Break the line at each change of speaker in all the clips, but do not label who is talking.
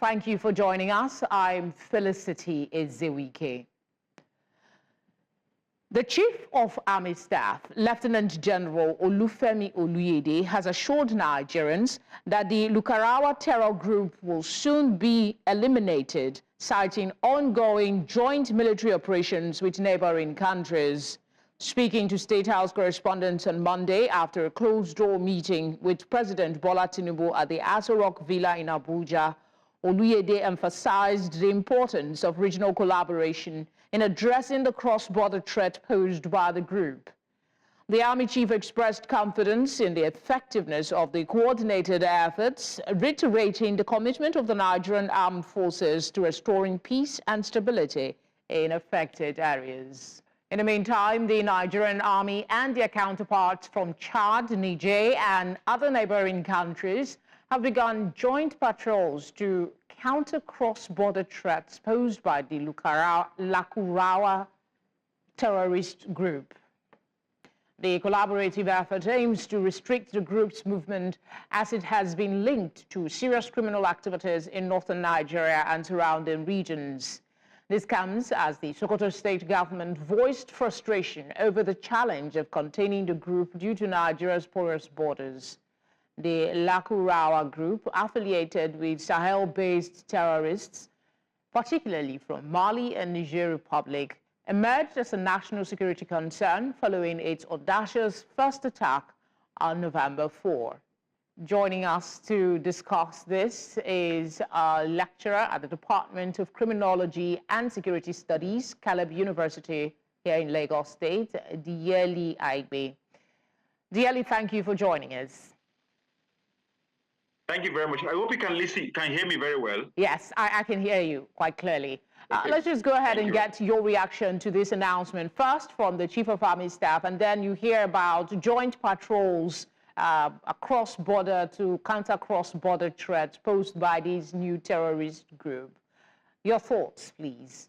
Thank you for joining us. I'm Felicity Ezewike. The Chief of Army Staff, Lieutenant General Olufemi Oluyede, has assured Nigerians that the Lukarawa terror group will soon be eliminated, citing ongoing joint military operations with neighboring countries. Speaking to State House correspondents on Monday after a closed-door meeting with President Bola Tinubu at the Aso Rock Villa in Abuja, Oluyede emphasized the importance of regional collaboration in addressing the cross-border threat posed by the group. The Army Chief expressed confidence in the effectiveness of the coordinated efforts, reiterating the commitment of the Nigerian Armed Forces to restoring peace and stability in affected areas. In the meantime, the Nigerian Army and their counterparts from Chad, Niger, and other neighboring countries have begun joint patrols to counter cross-border threats posed by the Lakurawa terrorist group. The collaborative effort aims to restrict the group's movement as it has been linked to serious criminal activities in northern Nigeria and surrounding regions. This comes as the Sokoto state government voiced frustration over the challenge of containing the group due to Nigeria's porous borders. The Lakurawa group, affiliated with Sahel-based terrorists, particularly from Mali and Niger Republic, emerged as a national security concern following its audacious first attack on November 4. Joining us to discuss this is a lecturer at the Department of Criminology and Security Studies, Caleb University here in Lagos State, Dele Aigbe. Dele, thank you for joining us.
Thank you very much. I hope you can hear me very well.
Yes, I can hear you quite clearly.
Okay.
Let's just go ahead and get your reaction to this announcement. First from the Chief of Army Staff, and then you hear about joint patrols across border to counter cross-border threats posed by this new terrorist group. Your thoughts, please.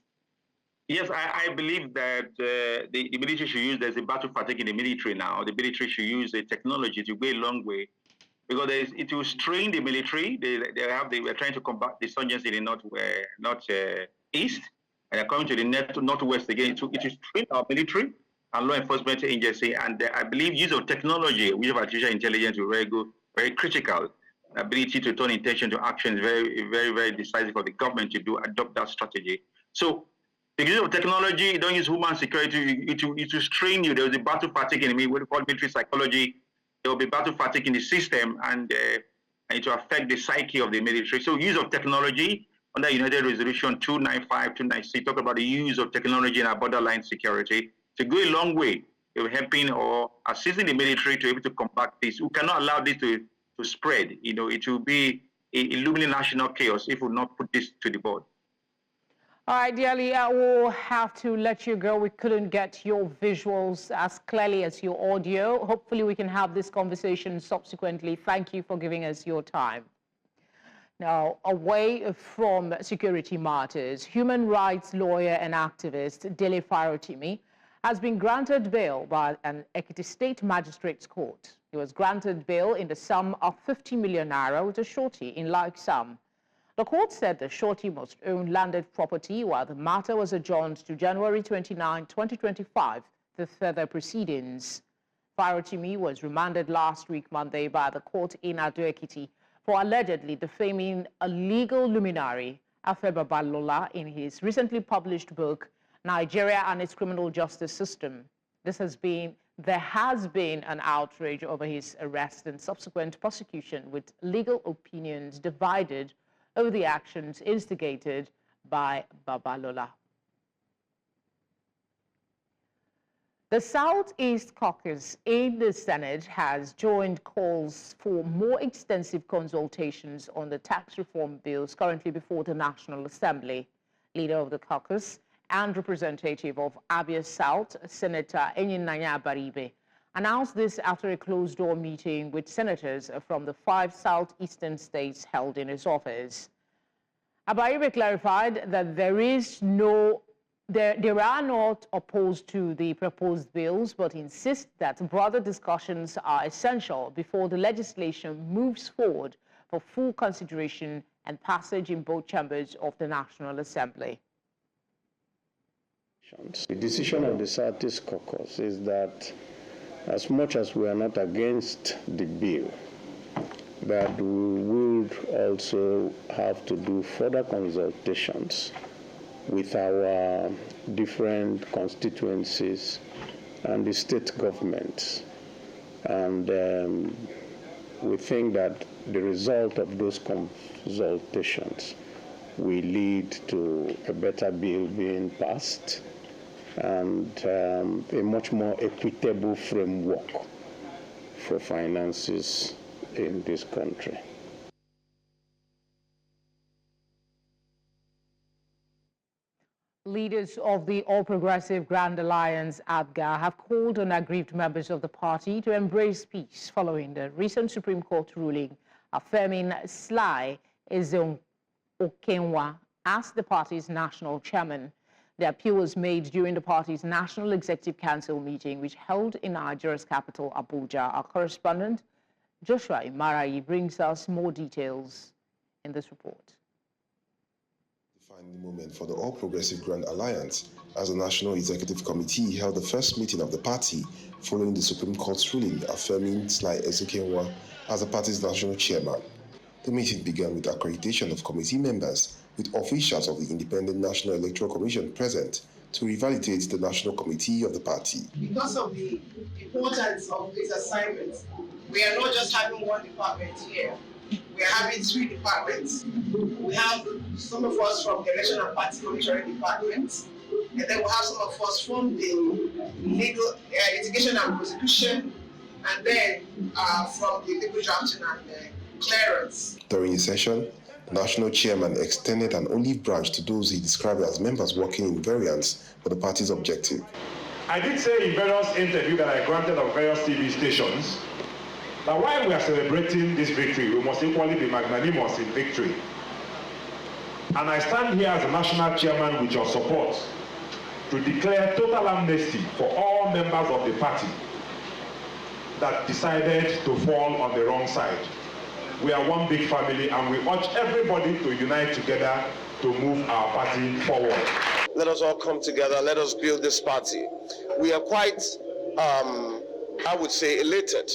Yes, I believe that the military should use, there's a battle fatigue in the military now. The military should use the technology to go a long way, because it will strain the military. We're trying to combat the insurgency in the northeast, and according to the northwest again, it will strain our military and law enforcement agency. And I believe use of technology, use of artificial intelligence will very critical. Ability to turn intention to action is very, very, very decisive for the government to adopt that strategy. So the use of technology, don't use human security, it will strain you. There was a battle fatigue in what we call military psychology. There will be battle fatigue in the system, and it will affect the psyche of the military. So use of technology under United Resolution 295, 296, talk about the use of technology in our borderline security to go a long way in helping or assisting the military to be able to combat this. We cannot allow this to spread. You know, it will be a looming national chaos if we will not put this to the board.
All right, Dele, I will have to let you go. We couldn't get your visuals as clearly as your audio. Hopefully we can have this conversation subsequently. Thank you for giving us your time. Now, away from security matters, human rights lawyer and activist Dele Farotimi has been granted bail by an Ekiti State Magistrates Court. He was granted bail in the sum of 50 million naira with a surety in like sum. The court said the surety must own landed property, while the matter was adjourned to January 29, 2025 for further proceedings. Farotimi was remanded last week Monday by the court in Ekiti for allegedly defaming a legal luminary, Afe Babalola, in his recently published book, Nigeria and its Criminal Justice System. There has been an outrage over his arrest and subsequent prosecution, with legal opinions divided over the actions instigated by Babalola. The Southeast Caucus in the Senate has joined calls for more extensive consultations on the tax reform bills currently before the National Assembly. Leader of the caucus and representative of Abia South, Senator Enyinnaya Baribe, announced this after a closed-door meeting with senators from the 5 southeastern states held in his office. Abaribe clarified that they are not opposed to the proposed bills, but insist that broader discussions are essential before the legislation moves forward for full consideration and passage in both chambers of the National Assembly.
The decision of the Southeast Caucus is that as much as we are not against the bill, that we would also have to do further consultations with our different constituencies and the state governments. And we think that the result of those consultations will lead to a better bill being passed and a much more equitable framework for finances in this country.
Leaders of the All Progressive Grand Alliance, APGA, have called on aggrieved members of the party to embrace peace following the recent Supreme Court ruling affirming Sly Ezeokenwa as the party's national chairman. The appeal was made during the party's National Executive Council meeting, which held in Nigeria's capital, Abuja. Our correspondent, Joshua Imarayi, brings us more details in this report.
Defining moment for the All Progressive Grand Alliance, as the National Executive Committee held the first meeting of the party following the Supreme Court's ruling affirming Sly Ezeokenwa as the party's national chairman. The meeting began with accreditation of committee members, with officials of the Independent National Electoral Commission present to revalidate the national committee of the party.
Because of the importance of this assignment, we are not just having one department here. We are having 3 departments. We have some of us from the Election and Party Monitoring Department, and then we have some of us from the legal litigation and prosecution, and then from the legal drafting and clearance.
During the session, the national chairman extended an olive branch to those he described as members working in variance for the party's objective.
I did say in various interviews that I granted on various TV stations that while we are celebrating this victory, we must equally be magnanimous in victory. And I stand here as the national chairman with your support to declare total amnesty for all members of the party that decided to fall on the wrong side. We are one big family, and we urge everybody to unite together to move our party forward.
Let us all come together. Let us build this party. We are quite, I would say, elated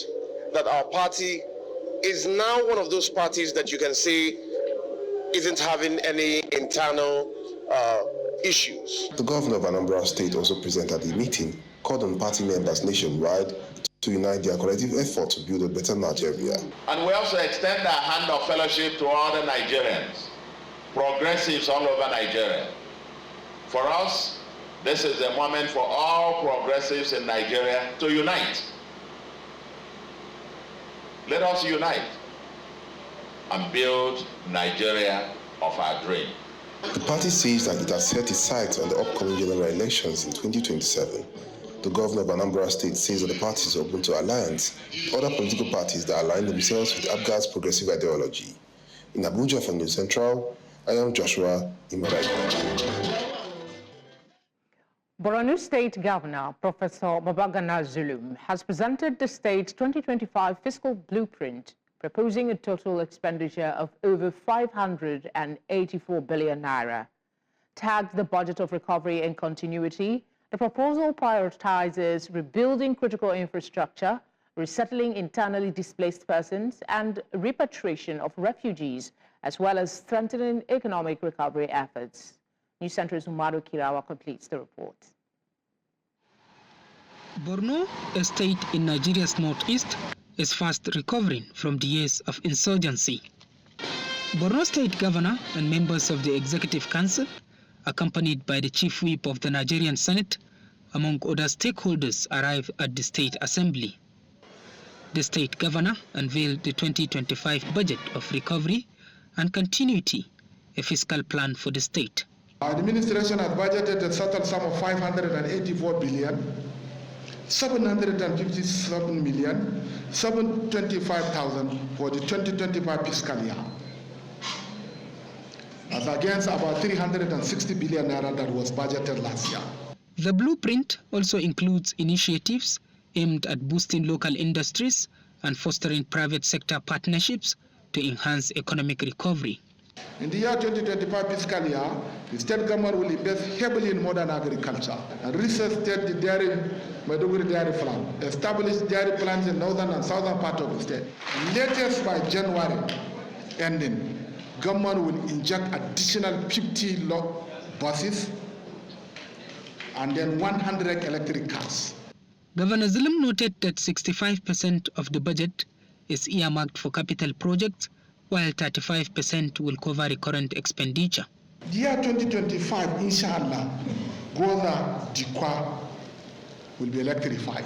that our party is now one of those parties that you can say isn't having any internal issues.
The governor of Anambra State, also present at the meeting, called on party members nationwide to unite their collective effort to build a better Nigeria.
And we also extend our hand of fellowship to other Nigerians, progressives all over Nigeria. For us, this is a moment for all progressives in Nigeria to unite. Let us unite and build Nigeria of our dream.
The party says that it has set its sights on the upcoming general elections in 2027. The governor of Anambra State says that the party is open to alliance with other political parties that align themselves with APGA's progressive ideology. In Abuja for News Central, I am Joshua Imarayi.
Borno State Governor Professor Babagana Zulum has presented the state's 2025 fiscal blueprint, proposing a total expenditure of over 584 billion naira. Tagged the budget of recovery and continuity, the proposal prioritizes rebuilding critical infrastructure, resettling internally displaced persons, and repatriation of refugees, as well as strengthening economic recovery efforts. News Center's Umaru Kirawa completes the report.
Borno, a state in Nigeria's northeast, is fast recovering from the years of insurgency. Borno State Governor and members of the Executive Council, accompanied by the Chief Whip of the Nigerian Senate, among other stakeholders, arrived at the State Assembly. The State Governor unveiled the 2025 budget of recovery and continuity, a fiscal plan for the state.
Our administration had budgeted a total sum of 584 billion, 757 million, 725,000 for the 2025 fiscal year, as against about 360 billion naira that was budgeted last year.
The blueprint also includes initiatives aimed at boosting local industries and fostering private sector partnerships to enhance economic recovery.
In the year 2025 fiscal year, the state government will invest heavily in modern agriculture and resuscitate the Maiduguri dairy farm, establish dairy plants in northern and southern part of the state. Latest by January ending, government will inject additional 50 buses and then 100 electric cars.
Governor Zulum noted that 65% of the budget is earmarked for capital projects, while 35% will cover recurrent expenditure.
The year 2025, inshallah, Goza Dikwa will be electrified.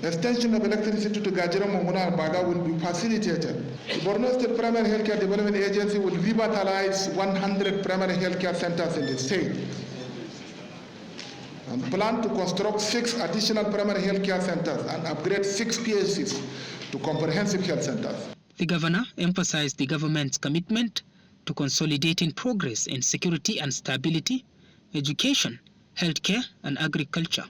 Extension of electricity to Gajira Mongona and Baga will be facilitated. The Borno State Primary Healthcare Development Agency will revitalize 100 primary healthcare centers in the state and plan to construct 6 additional primary healthcare centers and upgrade 6 PHCs to comprehensive health centers.
The governor emphasized the government's commitment to consolidating progress in security and stability, education, healthcare, and agriculture.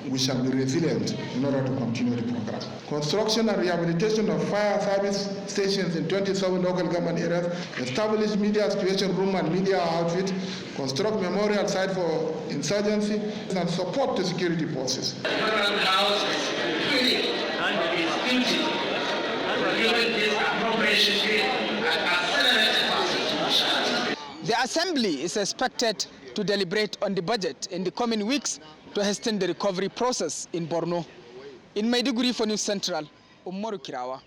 We shall be resilient in order to continue the program. Construction and rehabilitation of fire service stations in 27 local government areas, establish media situation room and media outfit, construct memorial site for insurgency, and support the security forces.
The Assembly is expected to deliberate on the budget in the coming weeks to hasten the recovery process in Borno. In Maiduguri for News Central, Umaru Kirawa.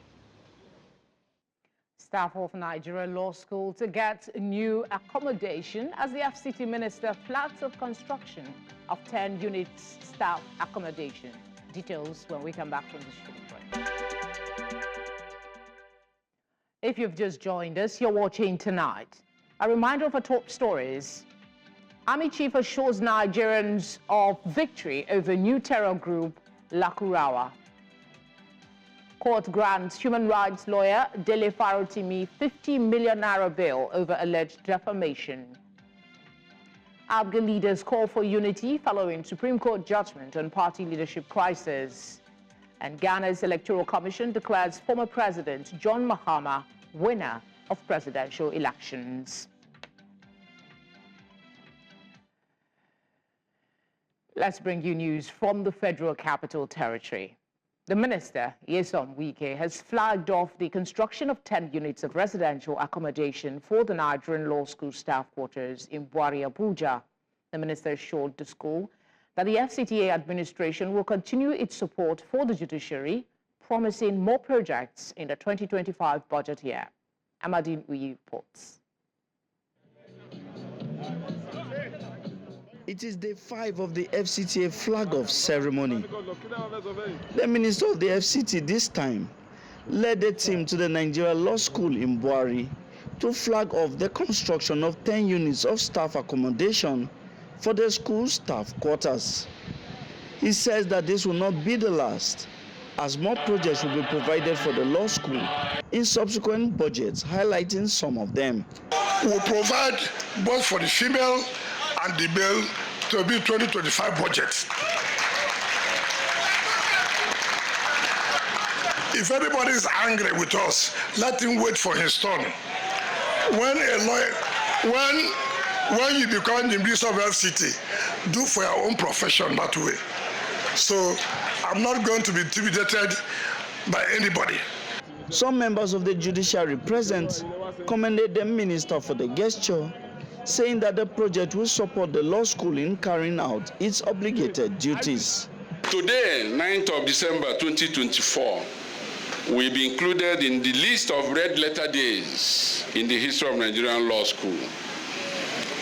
Staff of Nigeria Law School to get new accommodation as the FCT Minister flags off construction of 10 units staff accommodation. Details when we come back from this short break. If you've just joined us, you're watching Tonight. A reminder of our top stories. Army Chief assures Nigerians of victory over new terror group Lakurawa. Court grants human rights lawyer Dele Farotimi 50 million naira bail over alleged defamation. ABGA leaders call for unity following Supreme Court judgment on party leadership crisis. And Ghana's Electoral Commission declares former President John Mahama winner of presidential elections. Let's bring you news from the Federal Capital Territory. The Minister, Nyesom Wike, has flagged off the construction of 10 units of residential accommodation for the Nigerian Law School staff quarters in Buari, Abuja. The Minister assured the school that the FCTA administration will continue its support for the judiciary, promising more projects in the 2025 budget year. Amadine Uyi reports.
It is day 5 of the FCTA flag-off ceremony. The minister of the FCT this time led the team to the Nigeria Law School in Buari to flag off the construction of 10 units of staff accommodation for the school staff quarters. He says that this will not be the last, as more projects will be provided for the law school in subsequent budgets, highlighting some of them.
We will provide both for the female and the male to be 2025 budget. If anybody is angry with us, let him wait for his turn. When a lawyer, when you become the minister of FCT, do for your own profession that way. So I'm not going to be intimidated by anybody.
Some members of the judiciary present commended the minister for the gesture, saying that the project will support the law school in carrying out its obligated duties.
Today, 9th of December 2024, will be included in the list of red letter days in the history of Nigerian Law School.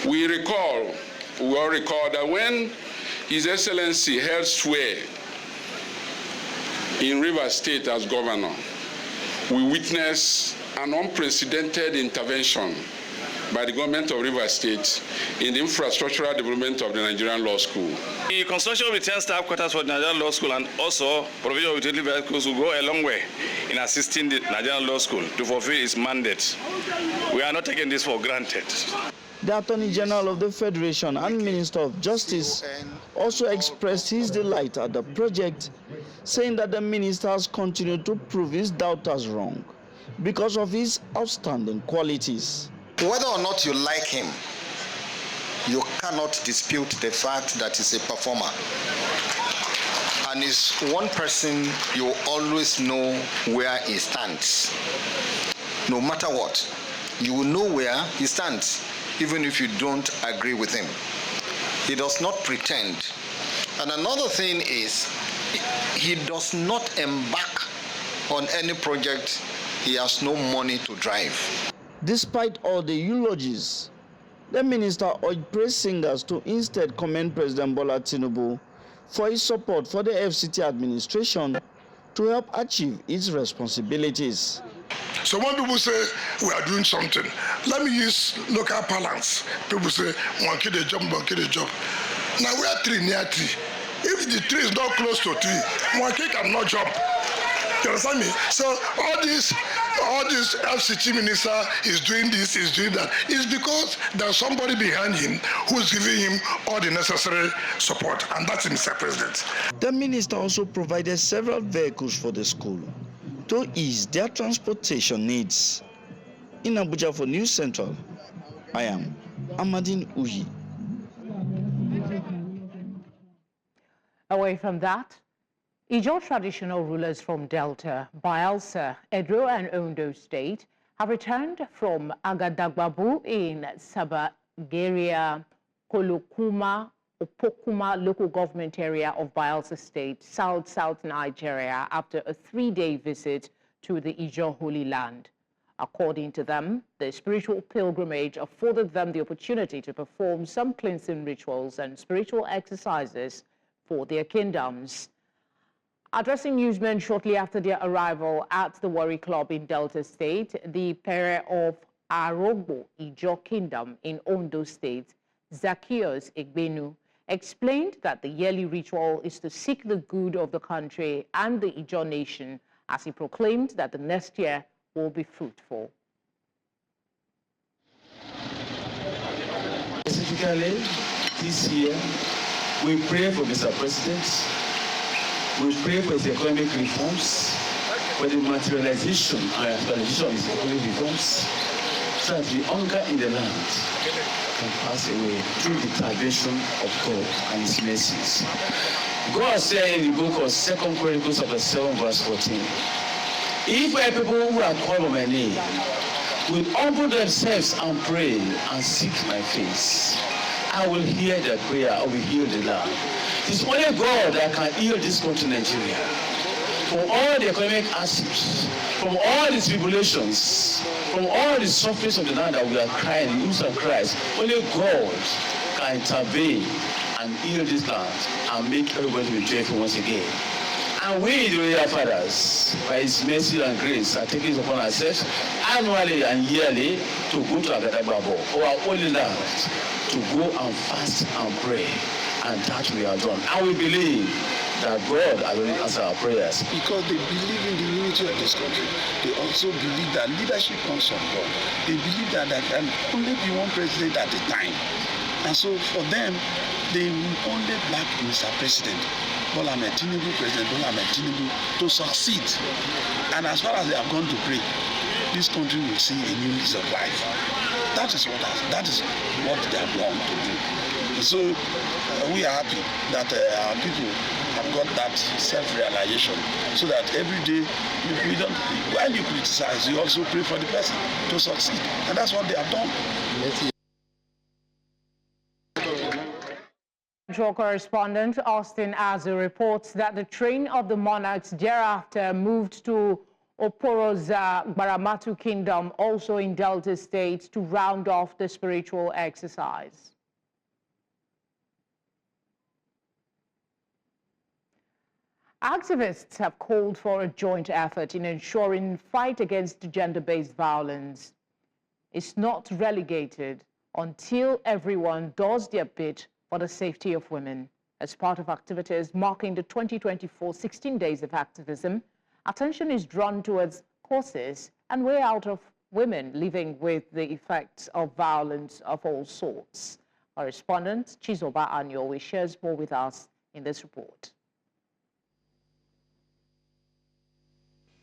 We all recall that when His Excellency held sway in Rivers State as governor, we witnessed an unprecedented intervention by the government of Rivers State in the infrastructural development of the Nigerian Law School.
The construction of the 10 staff quarters for the Nigerian Law School and also provision of utility vehicles will go a long way in assisting the Nigerian Law School to fulfill its mandate. We are not taking this for granted.
The Attorney General of the Federation and Minister of Justice also expressed his delight at the project, saying that the minister has continued to prove his doubters wrong because of his outstanding qualities.
Whether or not you like him, you cannot dispute the fact that he's a performer. And is one person you always know where he stands. No matter what, you will know where he stands, even if you don't agree with him. He does not pretend. And another thing is, he does not embark on any project he has no money to drive.
Despite all the eulogies, the minister urged praise singers to instead commend President Bola Tinubu for his support for the FCT administration to help achieve its responsibilities.
So when people say we are doing something, let me use local parlance. People say, monkey the job, monkey the job. Now we are tree near tree. If the tree is not close to tree, monkey cannot jump. You understand me? So all this FCT minister is doing this, is doing that. It's because there's somebody behind him who's giving him all the necessary support, and that's Mr. President.
The minister also provided several vehicles for the school to ease their transportation needs. In Abuja for News Central, I am Amadine Uyi.
Away from that, Ijaw traditional rulers from Delta, Bayelsa, Edo and Ondo State have returned from Agadagbabu in Sabagaria, Kolokuma, Opokuma local government area of Bayelsa State, South Nigeria, after a 3-day visit to the Ijaw Holy Land. According to them, the spiritual pilgrimage afforded them the opportunity to perform some cleansing rituals and spiritual exercises for their kingdoms. Addressing newsmen shortly after their arrival at the Warri Club in Delta State, the Pere of Arogbo Ijaw Kingdom in Ondo State, Zacchaeus Egbenu, explained that the yearly ritual is to seek the good of the country and the Ijaw nation, as he proclaimed that the next year will be fruitful.
Specifically, this year, we pray for Mr. President. We pray for his economic reforms, for the materialization and actualization of his economic reforms, so that the hunger in the land can pass away through the intervention of God and his mercies. God said in the book of 2 Chronicles chapter 7 verse 14, if my people who are called by my name will humble themselves and pray and seek my face, I will hear their prayer, I will heal the land. It's only God that can heal this country, Nigeria. From all the economic hardships, from all the tribulations, from all the sufferings of the land that we are crying, use and cries, only God can intervene and heal this land and make everybody be joyful once again. And we, the royal fathers, by his mercy and grace, are taking it upon ourselves annually and yearly to go to Agadagbabu, our holy land, to go and fast and pray. And that we are done. And we believe that God has already answered our prayers.
Because they believe in the unity of this country. They also believe that leadership comes from God. They believe that there can only be one president at a time. And so for them, they will only back Mr. President, Bola Ahmed Tinubu, President Bola Ahmed Tinubu, to succeed. And as far as they have gone to pray, this country will see a new lease of life. That is what they are born to do. So we are happy that our people have got that self-realization, so that every day we don't, when you criticize, you also pray for the person to succeed, and that's what they have done.
Central correspondent Austin Azu reports that the train of the monarchs thereafter moved to Oporoza Baramatu Kingdom, also in Delta State, to round off the spiritual exercise. Activists have called for a joint effort in ensuring fight against gender-based violence is not relegated until everyone does their bit for the safety of women. As part of activities marking the 2024 16 Days of Activism, attention is drawn towards causes and way out of women living with the effects of violence of all sorts. Correspondent Chizoba Anyowe shares more with us in this report.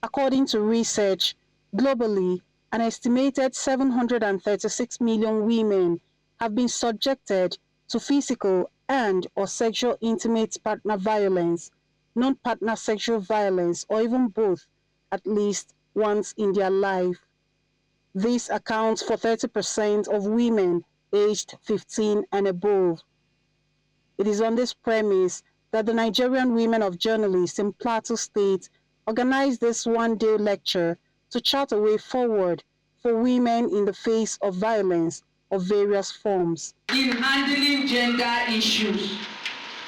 According to research, globally, An estimated 736 million women have been subjected to physical and/or sexual intimate partner violence, non-partner sexual violence, or even both at least once in their life. This accounts for 30% of women aged 15 and above. It is on this premise that the Nigerian Women of Journalists in Plateau State organized this one-day lecture to chart a way forward for women in the face of violence of various forms.
In handling gender issues,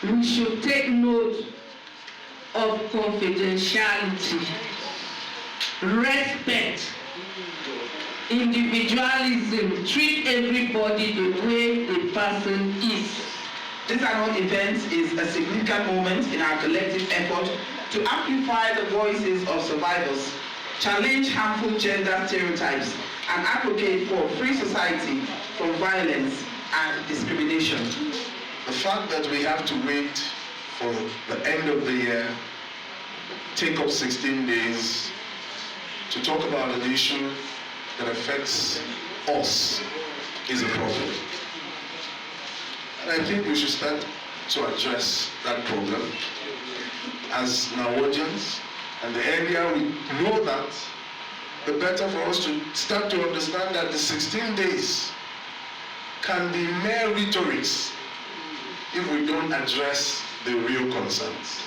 we should take note of confidentiality, respect, individualism, treat everybody the way a person is.
This annual event is a significant moment in our collective effort to amplify the voices of survivors, challenge harmful gender stereotypes, and advocate for a free society from violence and discrimination.
The fact that we have to wait for the end of the year, take up 16 days to talk about an issue that affects us is a problem. And I think we should start to address that problem as Norwegians, and the earlier we know that, the better for us to start to understand that the 16 days can be mere rhetorics if we don't address the real concerns.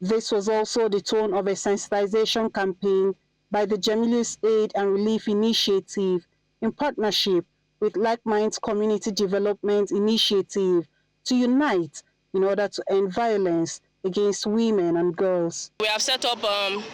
This was also the tone of a sensitization campaign by the Jamilu's Aid and Relief Initiative in partnership with Like Minds Community Development Initiative to unite in order to end violence against women and girls.
We have set up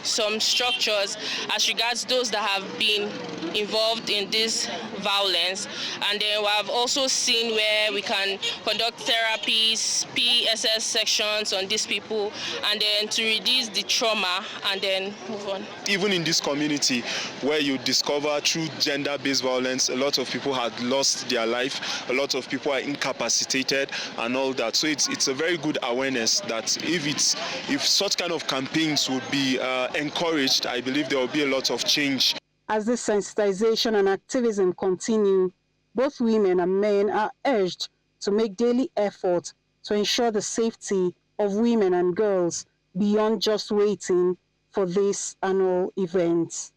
some structures as regards those that have been involved in this violence, and then we have also seen where we can conduct therapies, PSS sections on these people, and then to reduce the trauma and then move on.
Even in this community where you discover through gender-based violence, a lot of people had lost their life, a lot of people are incapacitated and all that. So it's a very good awareness that if such kind of campaigns would be encouraged, I believe there will be a lot of change.
As this sensitization and activism continue, both women and men are urged to make daily effort to ensure the safety of women and girls beyond just waiting for this annual event.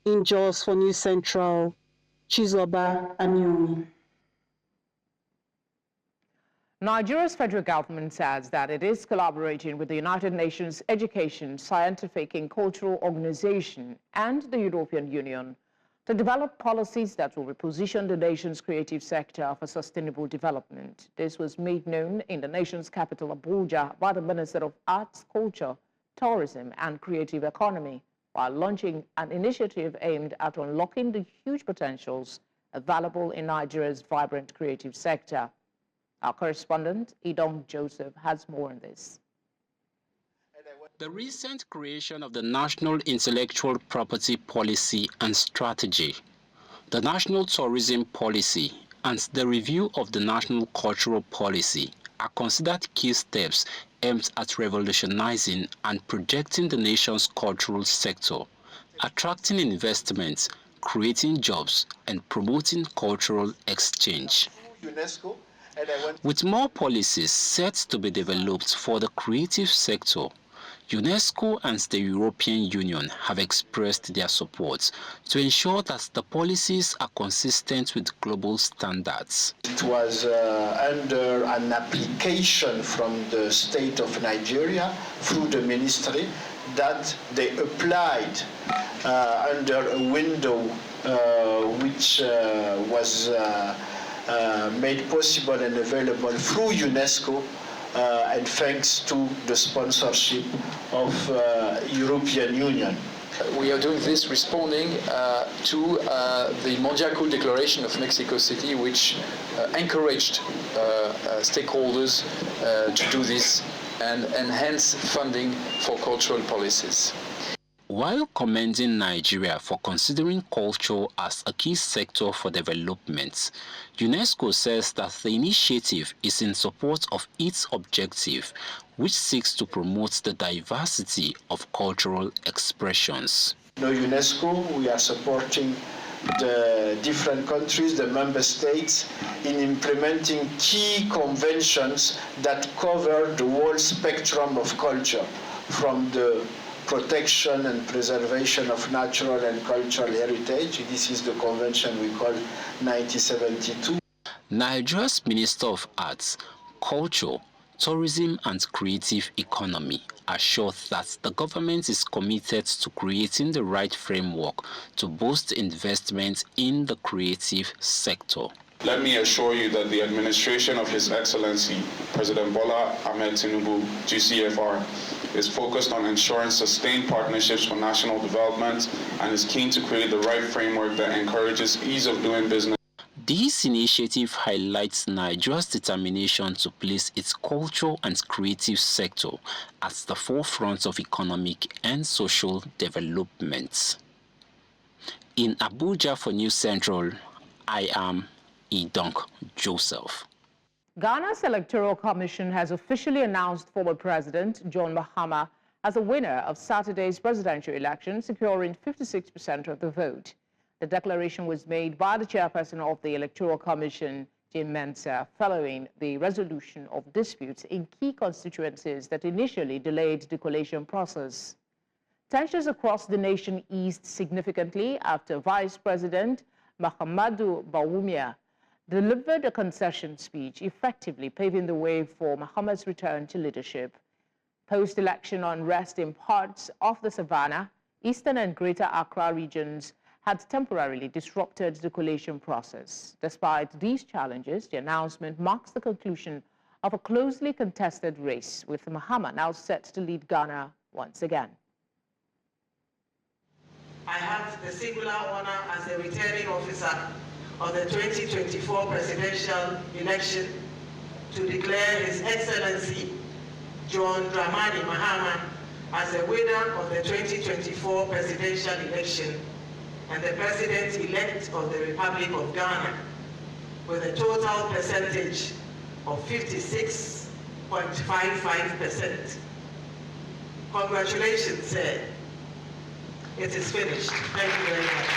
In Jos for News Central, Chizoba Anyomi.
Nigeria's federal government says that it is collaborating with the United Nations Education, Scientific and Cultural Organization and the European Union to develop policies that will reposition the nation's creative sector for sustainable development. This was made known in the nation's capital, Abuja, by the Minister of Arts, Culture, Tourism and Creative Economy, while launching an initiative aimed at unlocking the huge potentials available in Nigeria's vibrant creative sector. Our correspondent, Idong Joseph, has more on this.
The recent creation of the National Intellectual Property Policy and Strategy, the National Tourism Policy, and the review of the National Cultural Policy are considered key steps aimed at revolutionizing and projecting the nation's cultural sector, attracting investments, creating jobs, and promoting cultural exchange. UNESCO. With more policies set to be developed for the creative sector, UNESCO and the European Union have expressed their support to ensure that the policies are consistent with global standards.
It was under an application from the state of Nigeria through the ministry that they applied under a window which was made possible and available through UNESCO and thanks to the sponsorship of European Union.
We are doing this responding to the Mondial Declaration of Mexico City, which encouraged stakeholders to do this and enhance funding for cultural policies.
While commending Nigeria for considering culture as a key sector for development, UNESCO says that the initiative is in support of its objective, which seeks to promote the diversity of cultural expressions.
UNESCO, we are supporting the different countries, the member states, in implementing key conventions that cover the whole spectrum of culture, from the protection and preservation of natural and cultural heritage. This is the convention we call 1972.
Nigeria's Minister of Arts, Culture, Tourism and Creative Economy assured that the government is committed to creating the right framework to boost investment in the creative sector.
Let me assure you that the administration of His Excellency, President Bola Ahmed Tinubu, GCFR, is focused on ensuring sustained partnerships for national development and is keen to create the right framework that encourages ease of doing business.
This initiative highlights Nigeria's determination to place its cultural and creative sector at the forefront of economic and social development. In Abuja for News Central, I am Idonk Joseph.
Ghana's Electoral Commission has officially announced former President John Mahama as the winner of Saturday's presidential election, securing 56% of the vote. The declaration was made by the chairperson of the Electoral Commission, Jim Mensah, following the resolution of disputes in key constituencies that initially delayed the collation process. Tensions across the nation eased significantly after Vice President Mahamudu Bawumia delivered a concession speech, effectively paving the way for Mahama's return to leadership. Post-election unrest in parts of the Savannah, Eastern and Greater Accra regions had temporarily disrupted the collation process. Despite these challenges, the announcement marks the conclusion of a closely contested race, with Mahama now set to lead Ghana once again.
I have the singular honor as the returning officer of the 2024 presidential election to declare His Excellency John Dramani Mahama as the winner of the 2024 presidential election and the President-elect of the Republic of Ghana with a total percentage of 56.55%. Congratulations, sir. It is finished. Thank you very much.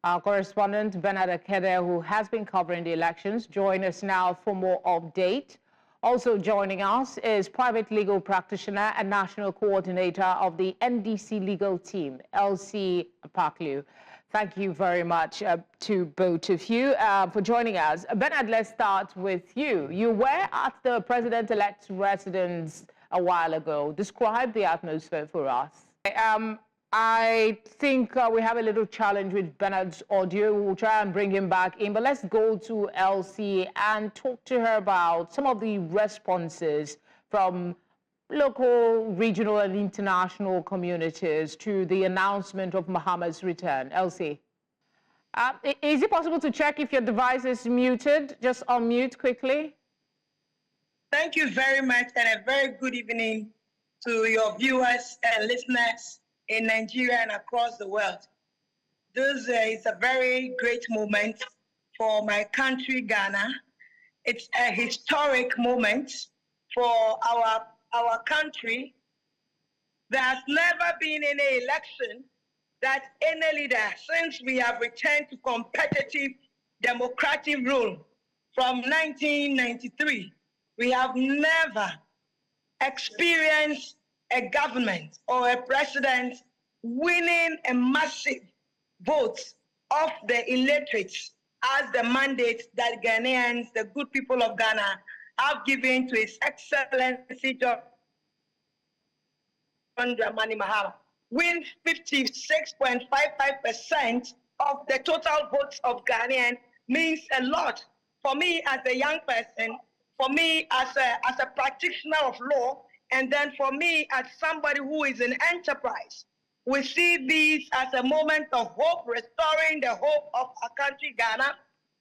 Our correspondent, Bernard Akede, who has been covering the elections, joins us now for more update. Also joining us is private legal practitioner and national coordinator of the NDC legal team, LC Apaklu. Thank you very much to both of you for joining us. Bernard, let's start with you. You were at the president-elect's residence a while ago. Describe the atmosphere for us. I think we have a little challenge with Bernard's audio. We'll try and bring him back in, but let's go to Elsie and talk to her about some of the responses from local, regional, and international communities to the announcement of Mahama's return. Elsie. Is it possible to check if your device is muted? Just unmute quickly.
Thank you very much, and a very good evening to your viewers and listeners in Nigeria and across the world. This is a very great moment for my country, Ghana. It's a historic moment for our country. There has never been any election that any leader, since we have returned to competitive democratic rule from 1993, we have never experienced a government or a president winning a massive vote of the electorates as the mandate that Ghanaians, the good people of Ghana, have given to His Excellency John Dramani Mahama. Win 56.55% of the total votes of Ghanaians means a lot. For me as a young person, for me as a practitioner of law, and then for me, as somebody who is in enterprise, we see this as a moment of hope, restoring the hope of our country, Ghana.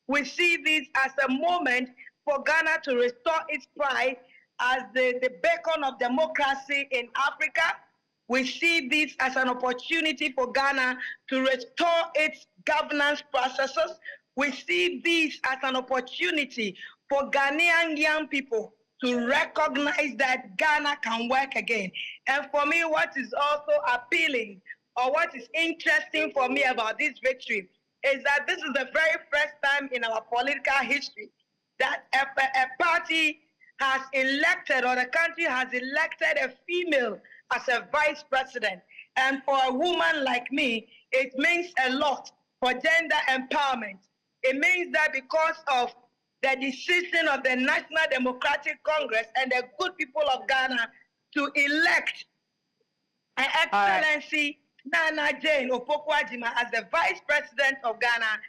We see this as a moment for Ghana to restore its pride as the beacon of democracy in Africa. We see this as an opportunity for Ghana to restore its governance processes. We see this as an opportunity for Ghanaian young people to recognize that Ghana can work again. And for me, what is also appealing, or what is interesting for me about this victory, is that this is the very first time in our political history that a party has elected, or the country has elected, a female as a vice president. And for a woman like me, it means a lot for gender empowerment. It means that because of the decision of the National Democratic Congress and the good people of Ghana to elect Her Excellency Nana Jane Opoku-Agyeman as the Vice President of Ghana,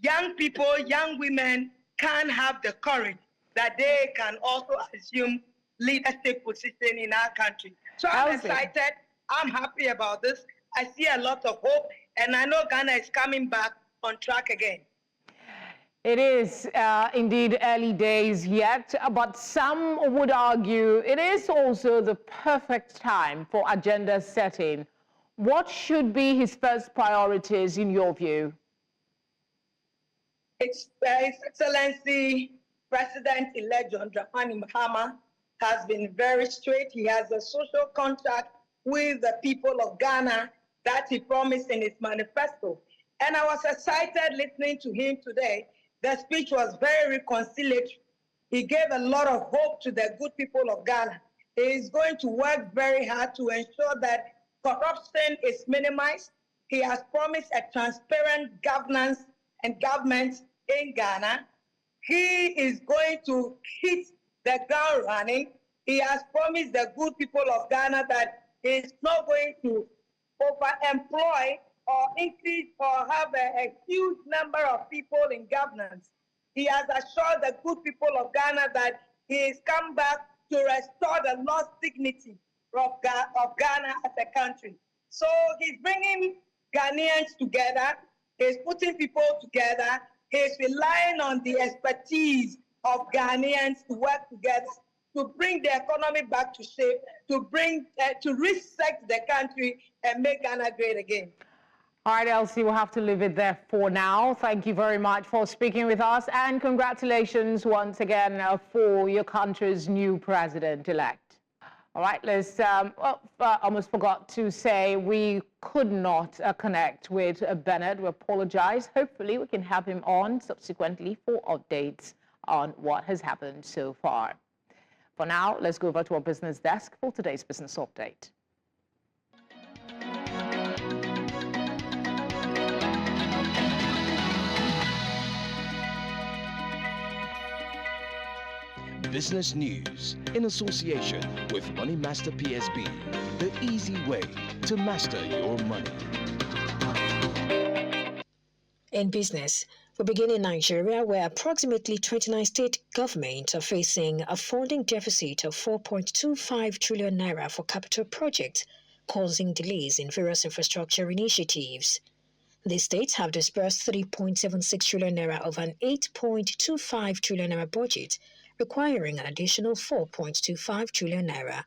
young people, young women can have the courage that they can also assume leadership position in our country. So I'm excited. I'm happy about this. I see a lot of hope, and I know Ghana is coming back on track again.
It is indeed early days yet, but some would argue it is also the perfect time for agenda setting. What should be his first priorities in your view?
His Excellency President-elect John Dramani Mahama has been very straight. He has a social contract with the people of Ghana that he promised in his manifesto. And I was excited listening to him today. The speech was very reconciliatory. He gave a lot of hope to the good people of Ghana. He is going to work very hard to ensure that corruption is minimized. He has promised a transparent governance and government in Ghana. He is going to hit the ground running. He has promised the good people of Ghana that he is not going to overemploy or increase or have a huge number of people in governance. He has assured the good people of Ghana that he has come back to restore the lost dignity of Ghana as a country. So he's bringing Ghanaians together. He's putting people together. He's relying on the expertise of Ghanaians to work together to bring the economy back to shape, to reset the country and make Ghana great again.
All right, Elsie, we'll have to leave it there for now. Thank you very much for speaking with us, and congratulations once again for your country's new president-elect. All right, let's, almost forgot to say we could not connect with Bennett. We apologize. Hopefully we can have him on subsequently for updates on what has happened so far. For now, let's go over to our business desk for today's business update.
Business news in association with Money Master PSB, the easy way to master your money.
In business, we begin in Nigeria, where approximately 29 state governments are facing a funding deficit of 4.25 trillion naira for capital projects, causing delays in various infrastructure initiatives. These states have disbursed 3.76 trillion naira of an 8.25 trillion naira budget, requiring an additional 4.25 trillion naira.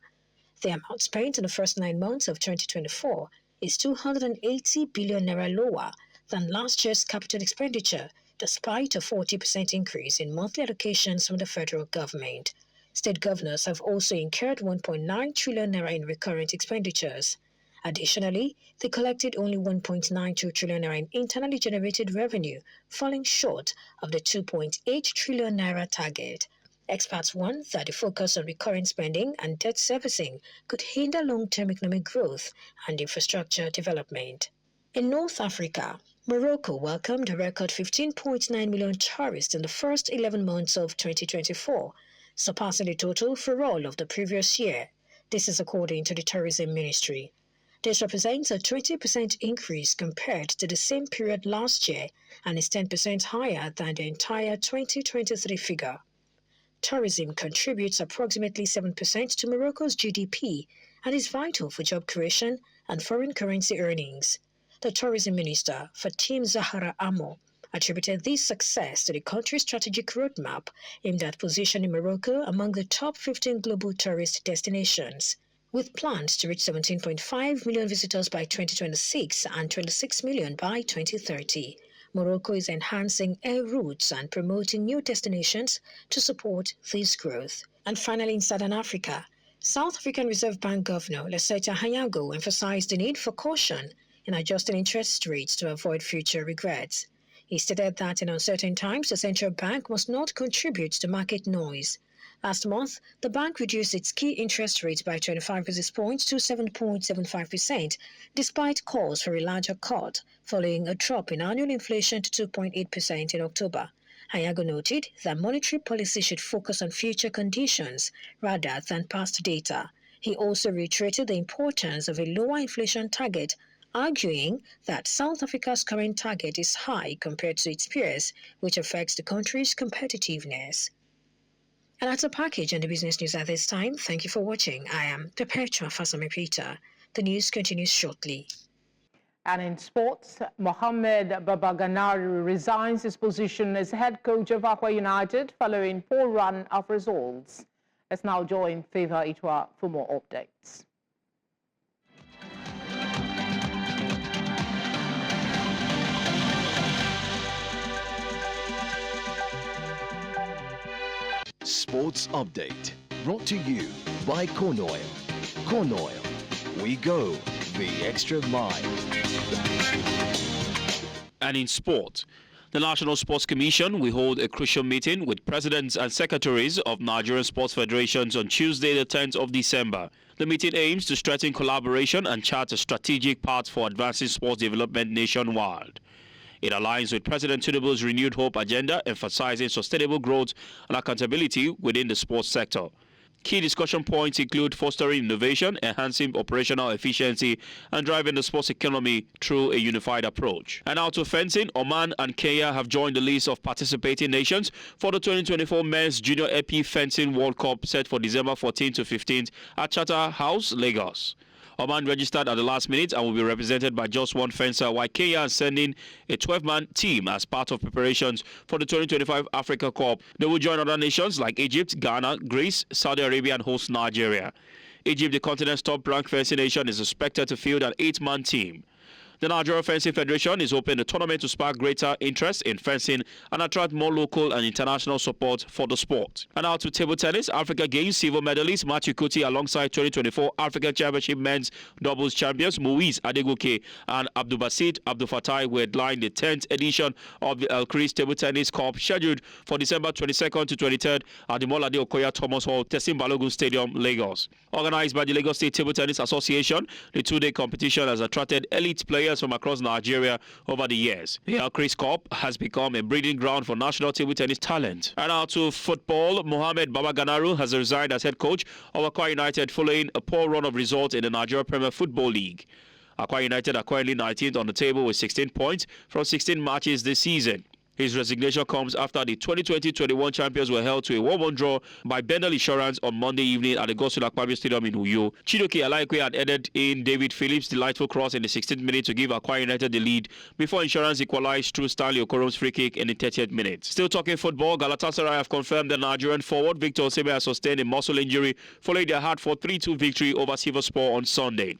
The amount spent in the first 9 months of 2024 is 280 billion naira lower than last year's capital expenditure, despite a 40% increase in monthly allocations from the federal government. State governors have also incurred 1.9 trillion naira in recurrent expenditures. Additionally, they collected only 1.92 trillion naira in internally generated revenue, falling short of the 2.8 trillion naira target. Experts warn that the focus on recurrent spending and debt servicing could hinder long-term economic growth and infrastructure development. In North Africa, Morocco welcomed a record 15.9 million tourists in the first 11 months of 2024, surpassing the total for all of the previous year. This is according to the Tourism Ministry. This represents a 20% increase compared to the same period last year and is 10% higher than the entire 2023 figure. Tourism contributes approximately 7% to Morocco's GDP and is vital for job creation and foreign currency earnings. The tourism minister, Fatim Zahra Amo, attributed this success to the country's strategic roadmap aimed at positioning Morocco among the top 15 global tourist destinations. With plans to reach 17.5 million visitors by 2026 and 26 million by 2030, Morocco is enhancing air routes and promoting new destinations to support this growth. And finally, in Southern Africa, South African Reserve Bank Governor Lesetja Hanyago emphasized the need for caution in adjusting interest rates to avoid future regrets. He stated that in uncertain times, the central bank must not contribute to market noise. Last month, the bank reduced its key interest rate by 25 basis points to 7.75%, despite calls for a larger cut, following a drop in annual inflation to 2.8% in October. Hanyago noted that monetary policy should focus on future conditions rather than past data. He also reiterated the importance of a lower inflation target, arguing that South Africa's current target is high compared to its peers, which affects the country's competitiveness. And that's a package on the business news at this time. Thank you for watching. I am Perpetua Fasame-Peter. The news continues shortly.
And in sports, Mohamed Babalola resigns his position as head coach of Aqua United following poor run of results. Let's now join Favor Itwa for more updates.
Sports Update, brought to you by Corn Oil. Corn Oil, we go the extra mile.
And in sport, the National Sports Commission will hold a crucial meeting with presidents and secretaries of Nigerian sports federations on Tuesday, the 10th of December. The meeting aims to strengthen collaboration and chart a strategic path for advancing sports development nationwide. It aligns with President Tinubu's renewed hope agenda, emphasizing sustainable growth and accountability within the sports sector. Key discussion points include fostering innovation, enhancing operational efficiency, and driving the sports economy through a unified approach. And out of fencing, Oman and Kenya have joined the list of participating nations for the 2024 Men's Junior EP Fencing World Cup set for December 14th to 15th at Charterhouse, Lagos. Oman registered at the last minute and will be represented by just one fencer, while Kenya is sending a 12-man team as part of preparations for the 2025 Africa Cup. They will join other nations like Egypt, Ghana, Greece, Saudi Arabia, and host Nigeria. Egypt, the continent's top-ranked fencing nation, is expected to field an 8-man team. The Nigerian Fencing Federation is hoping the tournament to spark greater interest in fencing and attract more local and international support for the sport. And now to table tennis. Africa Games silver medalist Matthew Kuti alongside 2024 African Championship men's doubles champions Muiz Adegoke and Abdulbasit Abdulfatai will headline the 10th edition of the El Chris Table Tennis Cup scheduled for December 22nd to 23rd at the Molade Okoya Thomas Hall, Tessin Balogun Stadium, Lagos. Organized by the Lagos State Table Tennis Association, the two-day competition has attracted elite players from across Nigeria over the years. The El Chris Cup has become a breeding ground for national table tennis talent. And now to football, Mohamed Babalola has resigned as head coach of Aqua United following a poor run of results in the Nigeria Premier Football League. Aqua United are currently 19th on the table with 16 points from 16 matches this season. His resignation comes after the 2020-21 champions were held to a 1-1 draw by Bendel Insurance on Monday evening at the Godswill Akpabio Stadium in Uyo. Chidoke Alaikwe had headed in David Phillips' delightful cross in the 16th minute to give Aqua United the lead before Insurance equalized through Stanley Okorom's free kick in the 30th minute. Still talking football, Galatasaray have confirmed the Nigerian forward Victor Osimhen has sustained a muscle injury following their hard-fought 3-2 victory over Sivasspor on Sunday.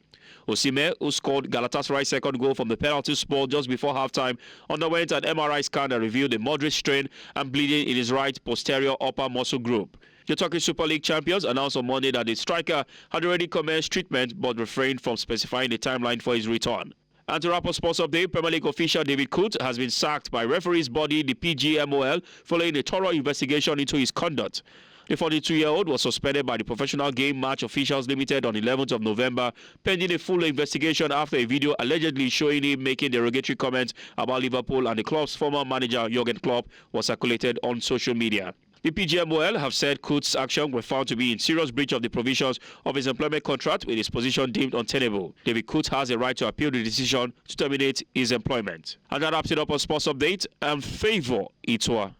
Osimhen, who scored Galatasaray's second goal from the penalty spot just before halftime, underwent an MRI scan that revealed a moderate strain and bleeding in his right posterior upper muscle group. The Turkish Super League champions announced on Monday that the striker had already commenced treatment but refrained from specifying the timeline for his return. And to wrap up sports update, Premier League official David Coote has been sacked by referee's body, the PGMOL, following a thorough investigation into his conduct. The 42-year-old was suspended by the Professional Game Match Officials Limited on 11th of November, pending a full investigation after a video allegedly showing him making derogatory comments about Liverpool and the club's former manager Jurgen Klopp was circulated on social media. The PGMOL have said Coote's action were found to be in serious breach of the provisions of his employment contract with his position deemed untenable. David Coote has a right to appeal the decision to terminate his employment. And that wraps it up on Sports Update. And Favor Itwa.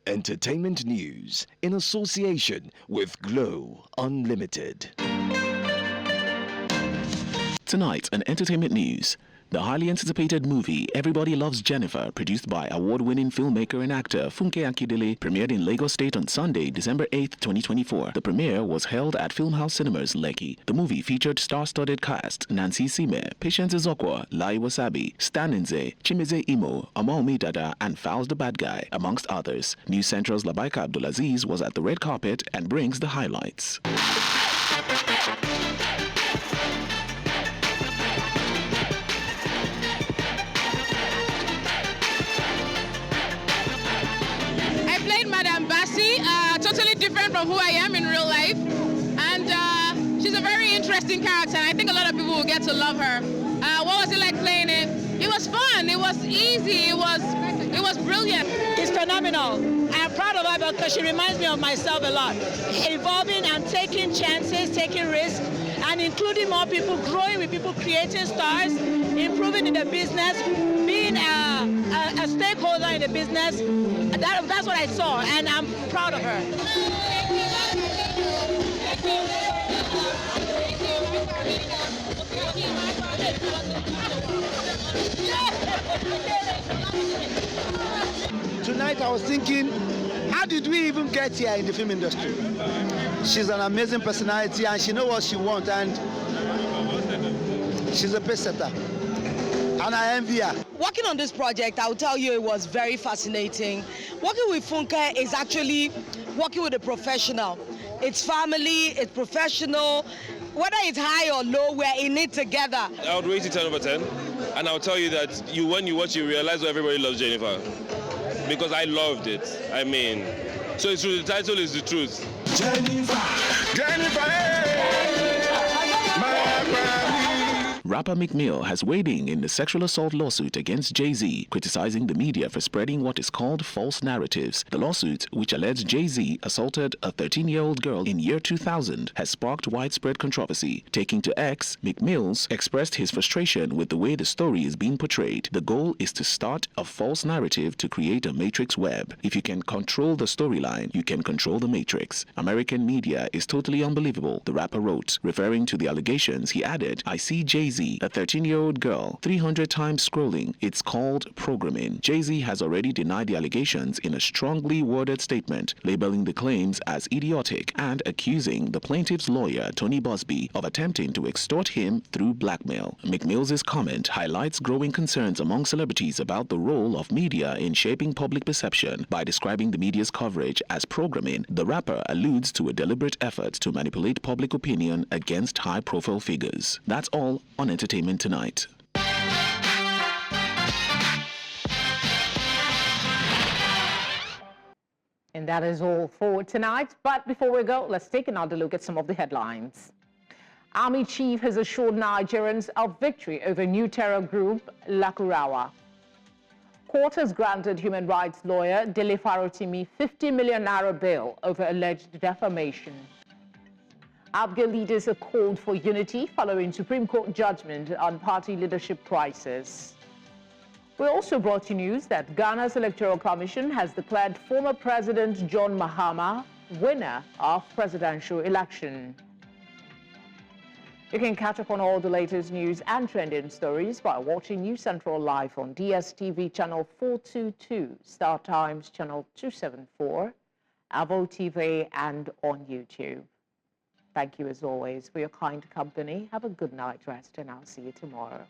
Entertainment news in association with Glow Unlimited.
Tonight on Entertainment News, The highly anticipated movie Everybody Loves Jennifer, produced by award-winning filmmaker and actor Funke Akindele, premiered in Lagos State on Sunday, December 8, 2024. The premiere was held at Filmhouse Cinemas, Lekki. The movie featured star-studded cast Nancy Sime, Patience Ezokwa, Lai Wasabi, Stan Nze, Chimeze Imo, Amaomi Dada, and Fowls the Bad Guy, amongst others. News Central's Labaika Abdulaziz was at the red carpet and brings the highlights.
Totally different from who I am in real life, and she's a very interesting character, and I think a lot of people will get to love her. What was it like playing it? It was fun, it was easy, it was brilliant.
It's phenomenal. I'm proud of her because she reminds me of myself a lot. Evolving and taking chances, taking risks, and including more people, growing with people, creating stars, improving in the business, being a stakeholder in the business. That's what I saw, and I'm proud of her.
Tonight I was thinking, how did we even get here in the film industry? She's an amazing personality and she knows what she wants, and she's a pace setter. And I envy her.
Working on this project, I will tell you, it was very fascinating. Working with Funke is actually working with a professional. It's family, it's professional. Whether it's high or low, we're in it together.
I would rate it 10 over 10. And I'll tell you that when you watch, you realize why everybody loves Jennifer. Because I loved it. I mean, so it's true, the title is the truth.
Jennifer! Jennifer! Hey!
Rapper Meek Mill has weighed in the sexual assault lawsuit against Jay-Z, criticizing the media for spreading what is called false narratives. The lawsuit, which alleged Jay-Z assaulted a 13-year-old girl in year 2000, has sparked widespread controversy. Taking to X, Meek Mill expressed his frustration with the way the story is being portrayed. The goal is to start a false narrative to create a matrix web. If you can control the storyline, you can control the matrix. American media is totally unbelievable, the rapper wrote. Referring to the allegations, he added, I see Jay-Z, a 13-year-old girl, 300 times scrolling. It's called programming. Jay-Z has already denied the allegations in a strongly worded statement, labeling the claims as idiotic and accusing the plaintiff's lawyer, Tony Busby, of attempting to extort him through blackmail. Meek Mill's comment highlights growing concerns among celebrities about the role of media in shaping public perception. By describing the media's coverage as programming, the rapper alludes to a deliberate effort to manipulate public opinion against high-profile figures. That's all on Entertainment Tonight.
And that is all for tonight. But before we go, let's take another look at some of the headlines. Army chief has assured Nigerians of victory over new terror group Lakurawa. Court has granted human rights lawyer Dele Farotimi 50 million naira bail over alleged defamation. Abga leaders have called for unity following Supreme Court judgment on party leadership crisis. We also brought you news that Ghana's Electoral Commission has declared former President John Mahama winner of presidential election. You can catch up on all the latest news and trending stories by watching News Central live on DSTV channel 422, Star Times channel 274, Avo TV, and on YouTube. Thank you as always for your kind company. Have a good night rest, and I'll see you tomorrow.